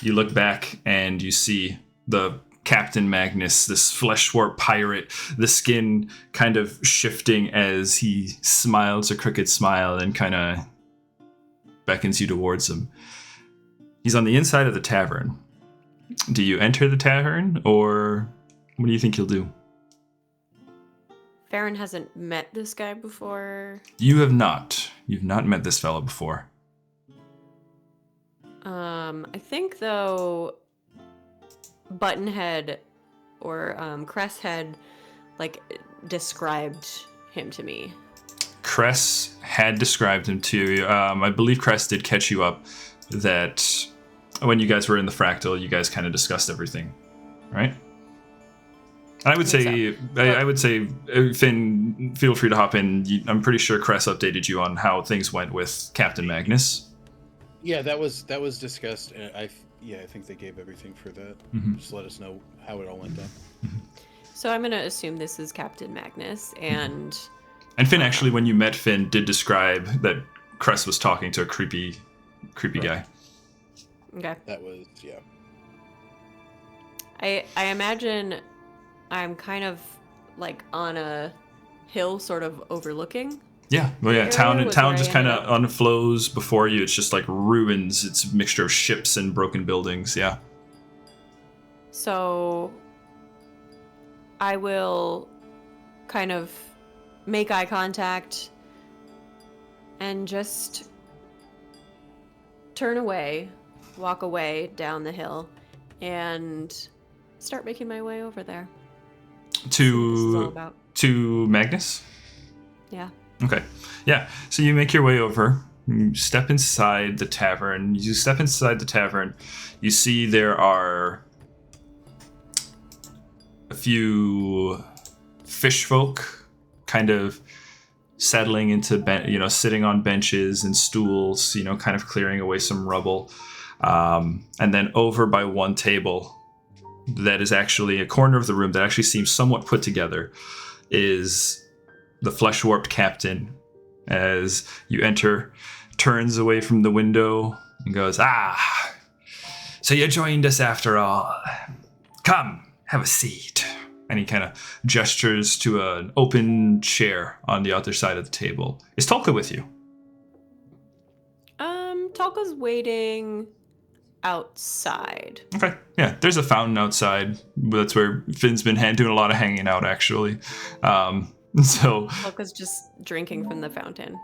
you look back and you see the Captain Magnus, this flesh warp pirate, the skin kind of shifting as he smiles a crooked smile and kind of beckons you towards him. He's on the inside of the tavern. Do you enter the tavern, or what do you think you'll do? Farryn hasn't met this guy before. You have not. You've not met this fellow before. I think, though, Buttonhead or Cress had, described him to me. Cress had described him to you. I believe Cress did catch you up that when you guys were in the fractal, you guys kind of discussed everything, right? I would say, I would say, Finn, feel free to hop in. I'm pretty sure Cress updated you on how things went with Captain Magnus. Yeah, that was discussed. I think they gave everything for that. Mm-hmm. Just let us know how it all went down. Mm-hmm. So I'm gonna assume this is Captain Magnus, and Finn actually, when you met Finn, did describe that Cress was talking to a creepy guy. Okay. That was I imagine I'm kind of on a hill, sort of overlooking. Yeah, well, yeah. Town just kind of up. unflows before you. It's just like ruins. It's a mixture of ships and broken buildings. Yeah. So I will kind of make eye contact and just turn away, walk away down the hill, and start making my way over there. To Magnus? Yeah. Okay. Yeah. So you make your way over. You step inside the tavern. You see there are a few fish folk kind of settling into, sitting on benches and stools, kind of clearing away some rubble. And then over by one table that is actually a corner of the room that actually seems somewhat put together is the flesh-warped captain. As you enter, turns away from the window and goes, so you joined us after all. Come, have a seat. And he kind of gestures to an open chair on the other side of the table. Is Tolka with you? Tolka's waiting outside. Okay, yeah, there's a fountain outside. That's where Finn's been doing a lot of hanging out, actually. So Tolka's just drinking from the fountain.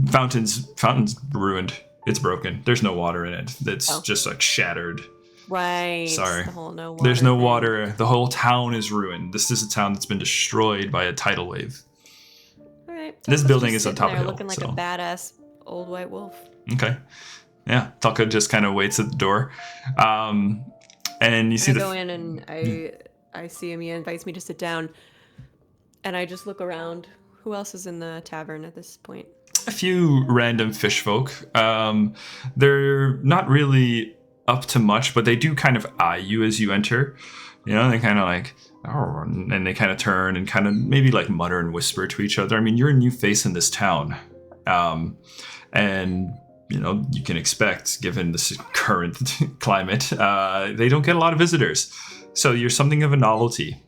Fountain's ruined. It's broken. There's no water in it. It's just shattered. Right. Sorry. No There's no water. The whole town is ruined. This is a town that's been destroyed by a tidal wave. All right. This building is on top of the hill. Looking like a badass old white wolf. Okay. Yeah. Tolka just kind of waits at the door. And you see I go in and I see him. He invites me to sit down. And I just look around. Who else is in the tavern at this point? A few random fish folk. They're not really up to much, but they do kind of eye you as you enter. They kind of oh, and they kind of turn and kind of maybe mutter and whisper to each other. I mean, you're a new face in this town. And, you can expect, given this current climate, they don't get a lot of visitors. So you're something of a novelty.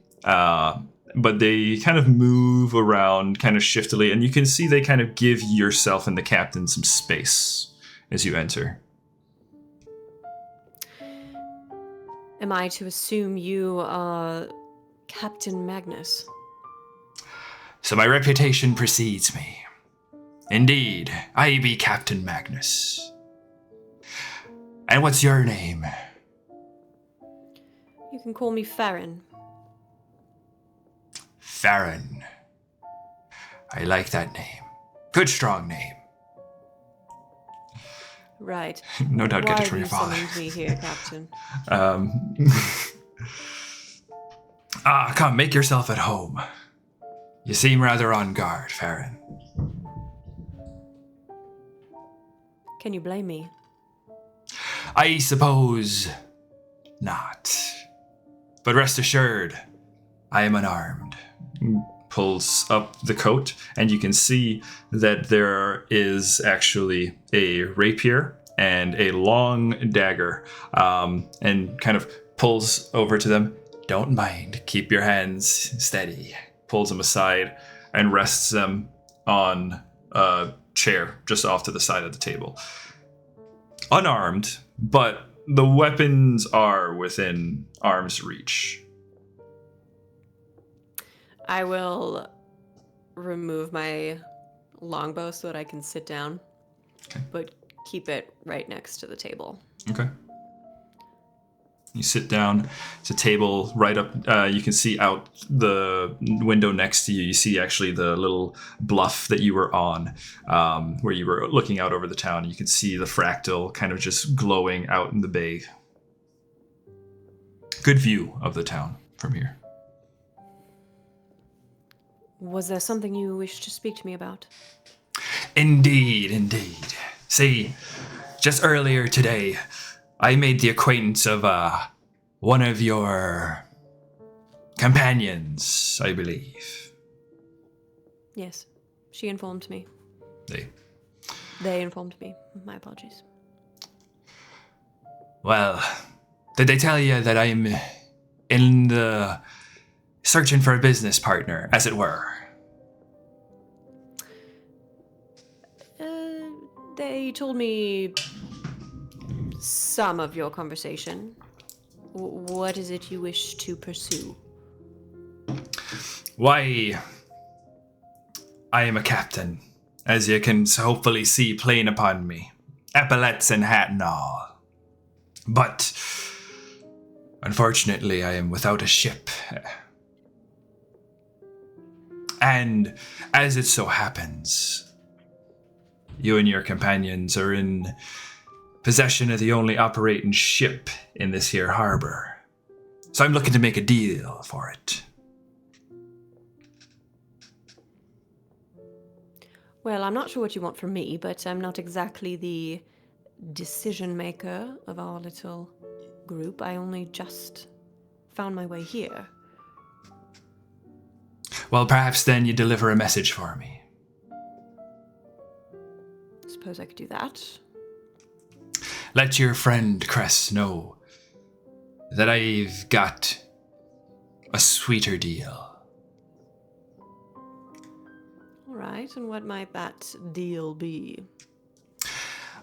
But they kind of move around kind of shiftily, and you can see they kind of give yourself and the captain some space as you enter. Am I to assume you are Captain Magnus? So my reputation precedes me. Indeed, I be Captain Magnus. And what's your name? You can call me Farryn. Farryn. I like that name. Good, strong name. Right. No doubt get it from your father. Why have you summoned me here, Captain? Come, make yourself at home. You seem rather on guard, Farryn. Can you blame me? I suppose not. But rest assured, I am unarmed. Pulls up the coat, and you can see that there is actually a rapier and a long dagger, and kind of pulls over to them. Don't mind. Keep your hands steady. Pulls them aside and rests them on a chair just off to the side of the table. Unarmed, but the weapons are within arm's reach. I will remove my longbow so that I can sit down, but keep it right next to the table. Okay. You sit down. It's a table right up. You can see out the window next to you. You see actually the little bluff that you were on, where you were looking out over the town. You can see the fractal kind of just glowing out in the bay. Good view of the town from here. Was there something you wished to speak to me about? Indeed. See, just earlier today, I made the acquaintance of one of your companions, I believe. Yes, she informed me. They informed me. My apologies. Well, did they tell you that I'm in the searching for a business partner, as it were? They told me some of your conversation. What is it you wish to pursue? Why, I am a captain, as you can hopefully see plain upon me. Epaulets and hat and all. But, unfortunately, I am without a ship. And, as it so happens, you and your companions are in possession of the only operating ship in this here harbor. So I'm looking to make a deal for it. Well, I'm not sure what you want from me, but I'm not exactly the decision maker of our little group. I only just found my way here. Well, perhaps then you deliver a message for me. Suppose I could do that. Let your friend Cress know that I've got a sweeter deal. All right, and what might that deal be?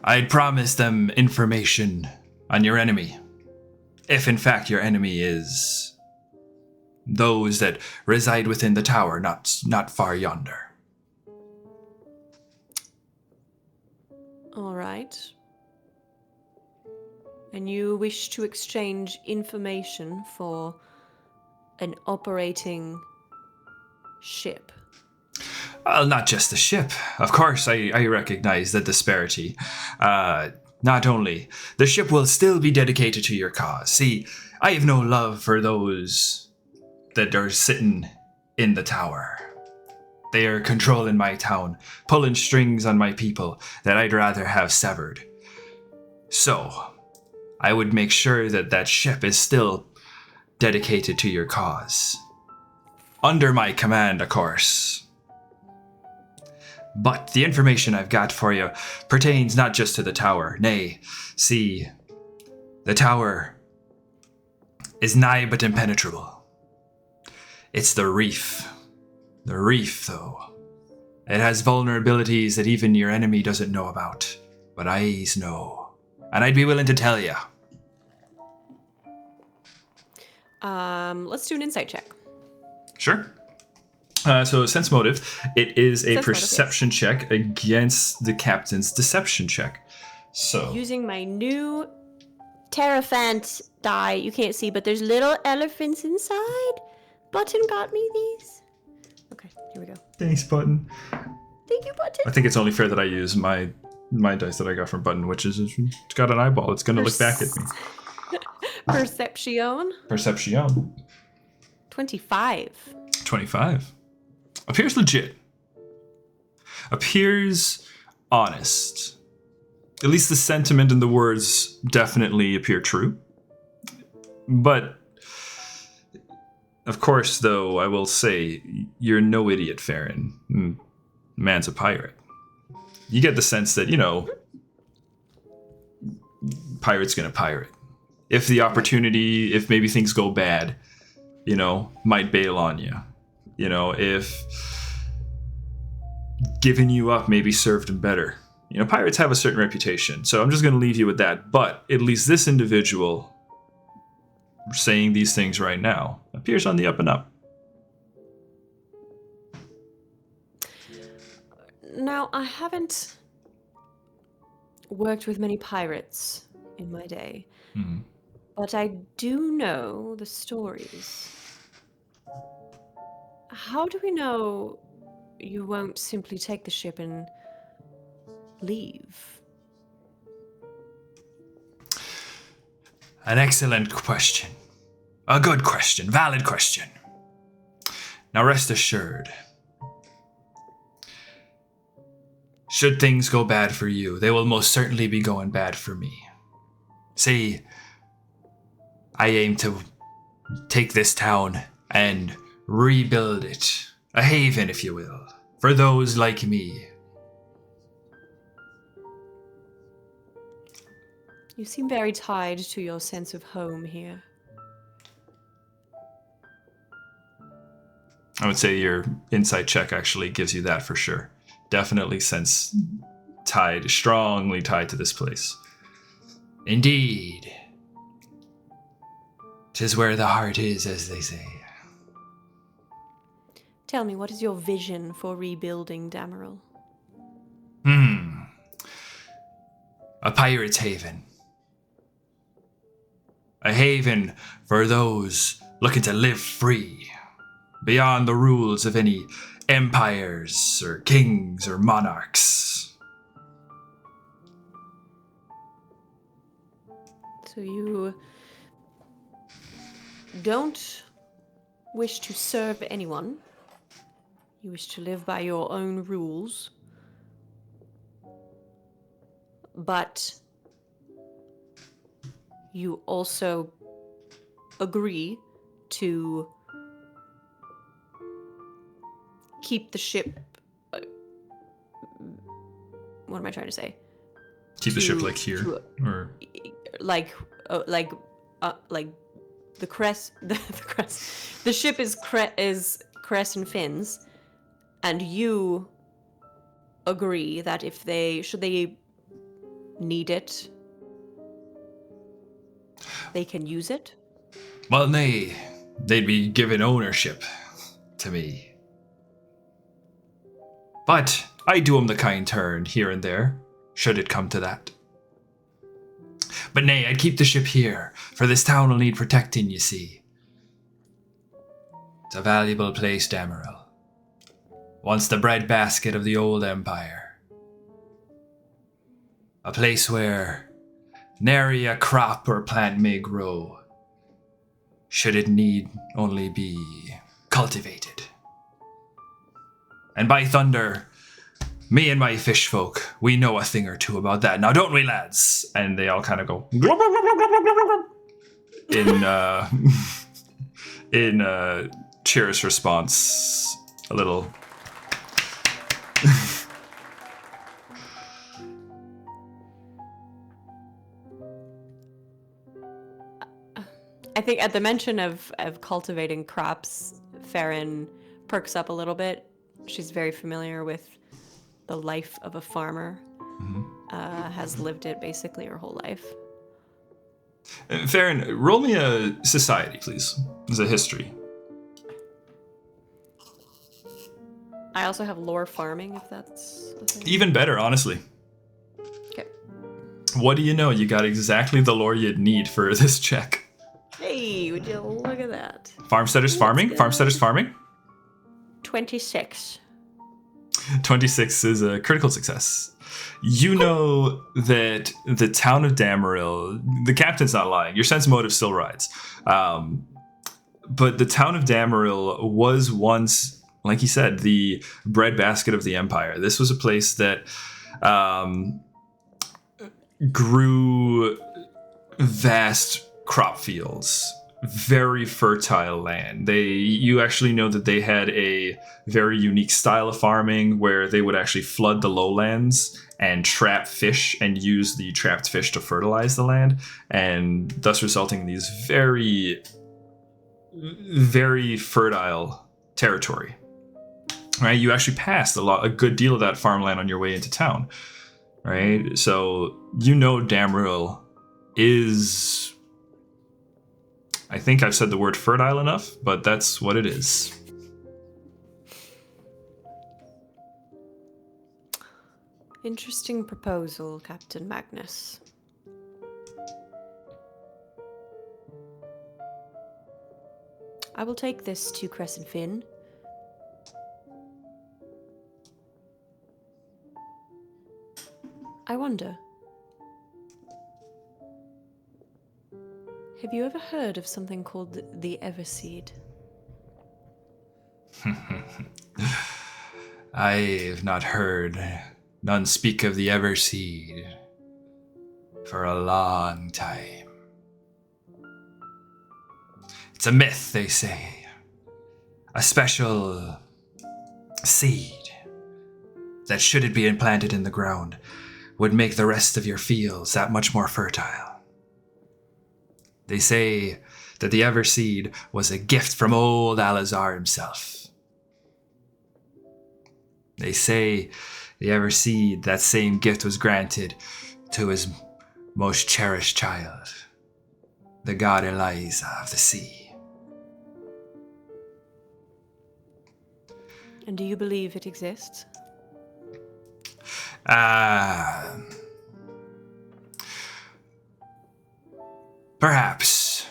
I'd promise them information on your enemy. If in fact your enemy is those that reside within the tower, not far yonder. All right. And you wish to exchange information for an operating ship? Well, not just the ship. Of course, I recognize the disparity. Not only, the ship will still be dedicated to your cause. See, I have no love for those that are sitting in the tower. They are controlling my town, pulling strings on my people that I'd rather have severed. So, I would make sure that that ship is still dedicated to your cause. Under my command, of course. But the information I've got for you pertains not just to the tower. Nay, see, the tower is nigh but impenetrable. It's the reef. The reef, though. It has vulnerabilities that even your enemy doesn't know about. But I know. And I'd be willing to tell you. Let's do an insight check. Sure. So sense motive, it is a Sense motive, perception check against the captain's deception check. So Using my new Terrafant die, you can't see, but there's little elephants inside. Button got me these. Okay, here we go. thanks, Button. Thank you, Button. I think it's only fair that I use my dice that I got from Button, which is it's got an eyeball. It's going to look back at me. Perception. 25. 25. Appears legit. Appears honest. At least the sentiment and the words definitely appear true. But, of course, though, I will say, you're no idiot, Farryn. Man's a pirate. You get the sense that, pirate's gonna pirate. If the opportunity, if maybe things go bad, might bail on you. If giving you up maybe served him better. Pirates have a certain reputation, so I'm just going to leave you with that. But at least this individual saying these things right now appears on the up and up. Now, I haven't worked with many pirates in my day, but I do know the stories. How do we know you won't simply take the ship and leave? An excellent question. A good question. Valid question. Now rest assured, should things go bad for you, they will most certainly be going bad for me. See, I aim to take this town and rebuild it. A haven, if you will, for those like me. You seem very tied to your sense of home here. I would say your insight check actually gives you that for sure. Definitely sense strongly tied to this place. Indeed. 'Tis where the heart is, as they say. Tell me, what is your vision for rebuilding Dameril? A pirate's haven. A haven for those looking to live free, beyond the rules of any empires or kings or monarchs. So you don't wish to serve anyone. You wish to live by your own rules. But you also agree to keep the ship. What am I trying to say? Keep the ship like here, or like the crest. The crest. The ship is crest and fins, and you agree that if should they need it, they can use it. Well, they'd be given ownership to me. But I do 'em the kind turn here and there, should it come to that. But nay, I'd keep the ship here, for this town will need protecting, you see. It's a valuable place, Dameril. Once the breadbasket of the old empire. A place where nary a crop or plant may grow, should it need only be cultivated. And by thunder, me and my fish folk, we know a thing or two about that. Now don't we, lads? And they all kind of go in cheer's response, a little. I think at the mention of cultivating crops, Farryn perks up a little bit. She's very familiar with the life of a farmer. Has lived it basically her whole life. Farryn, roll me a society, please. As a history. I also have lore farming, if that's a thing. Even better, honestly. Okay. What do you know? You got exactly the lore you'd need for this check. Hey, would you look at that? Farmsteaders farming? Farmsteaders farming? 26. 26 is a critical success. You know that the town of Dameril, the captain's not lying. Your sense motive still rides. But the town of Dameril was once, like he said, the breadbasket of the empire. This was a place that grew vast crop fields, very fertile land. You actually know that they had a very unique style of farming where they would actually flood the lowlands and trap fish and use the trapped fish to fertilize the land, and thus resulting in these very, very fertile territory. Right? You actually passed a good deal of that farmland on your way into town. Right? So you know Damril is... I think I've said the word fertile enough, but that's what it is. Interesting proposal, Captain Magnus. I will take this to Crescent Finn. I wonder, have you ever heard of something called the Everseed? I've not heard none speak of the Everseed for a long time. It's a myth, they say. A special seed that, should it be implanted in the ground, would make the rest of your fields that much more fertile. They say that the Everseed was a gift from old Alazar himself. They say the Everseed, that same gift was granted to his most cherished child, the god Eliza of the sea. And do you believe it exists? Perhaps.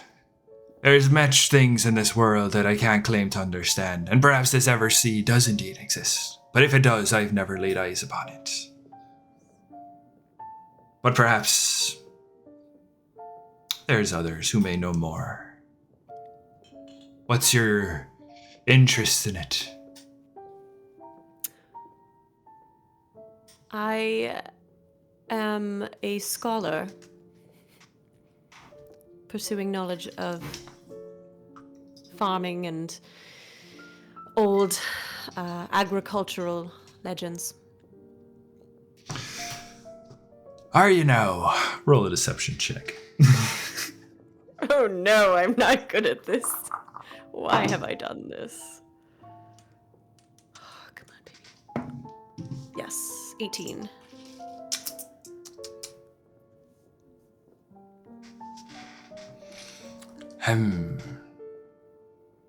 There's much things in this world that I can't claim to understand, and perhaps this Everseed does indeed exist. But if it does, I've never laid eyes upon it. But perhaps there's others who may know more. What's your interest in it? I am a scholar pursuing knowledge of farming and old agricultural legends. Are you now? Roll a deception check. Oh no, I'm not good at this. Why have I done this? Oh, come on, baby. Yes, 18.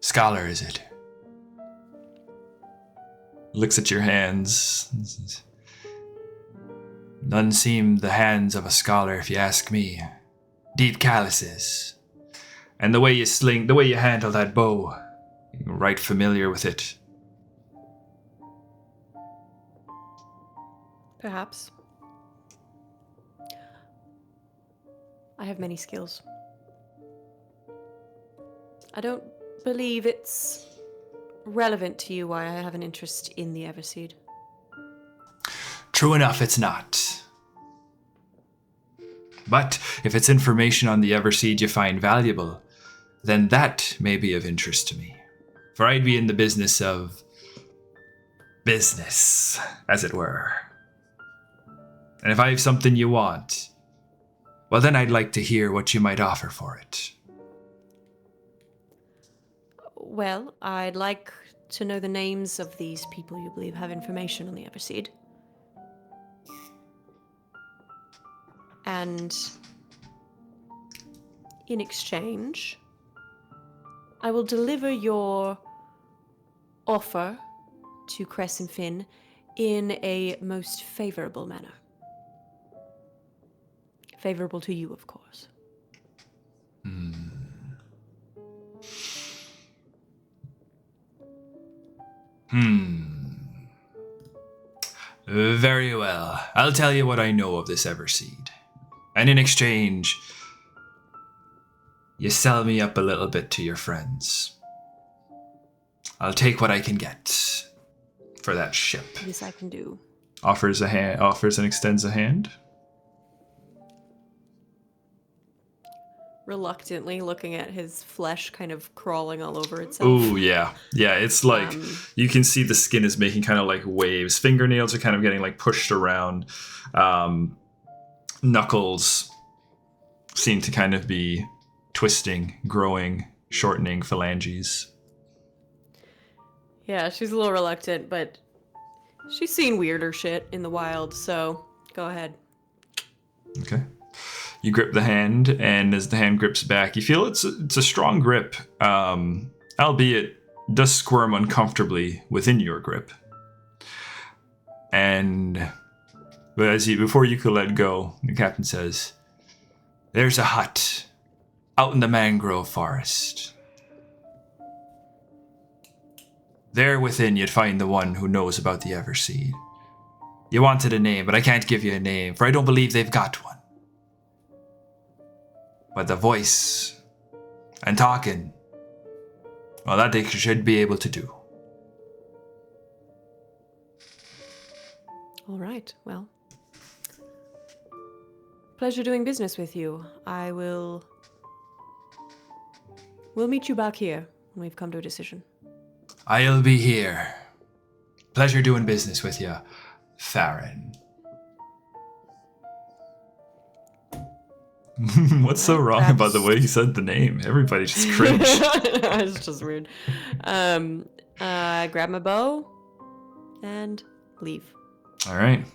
Scholar, is it? Looks at your hands. None seem the hands of a scholar, if you ask me. Deep calluses. And the way you handle that bow, you're right familiar with it. Perhaps. I have many skills. I don't believe it's relevant to you why I have an interest in the Everseed. True enough, it's not. But if it's information on the Everseed you find valuable, then that may be of interest to me. For I'd be in the business of business, as it were. And if I have something you want, well, then I'd like to hear what you might offer for it. Well, I'd like to know the names of these people you believe have information on the Everseed. And in exchange, I will deliver your offer to Crescent Finn in a most favorable manner. Favorable to you, of course. Very well. I'll tell you what I know of this Everseed. And in exchange, you sell me up a little bit to your friends. I'll take what I can get for that ship. This I can do. Offers and extends a hand. reluctantly, looking at his flesh kind of crawling all over itself. Oh, yeah. Yeah, it's like you can see the skin is making kind of like waves. Fingernails are kind of getting like pushed around. Knuckles seem to kind of be twisting, growing, shortening phalanges. Yeah, she's a little reluctant, but she's seen weirder shit in the wild, so go ahead. Okay. You grip the hand, and as the hand grips back, you feel it's a strong grip, albeit does squirm uncomfortably within your grip. And before you could let go, the captain says, "There's a hut out in the mangrove forest. There within you'd find the one who knows about the Everseed. You wanted a name, but I can't give you a name, for I don't believe they've got one. But the voice and talking, well, that they should be able to do." All right, well. Pleasure doing business with you. We'll meet you back here when we've come to a decision. I'll be here. Pleasure doing business with you, Farryn. What's so wrong about the way he said the name? Everybody just cringed. It's just weird. Grab my bow and leave. All right.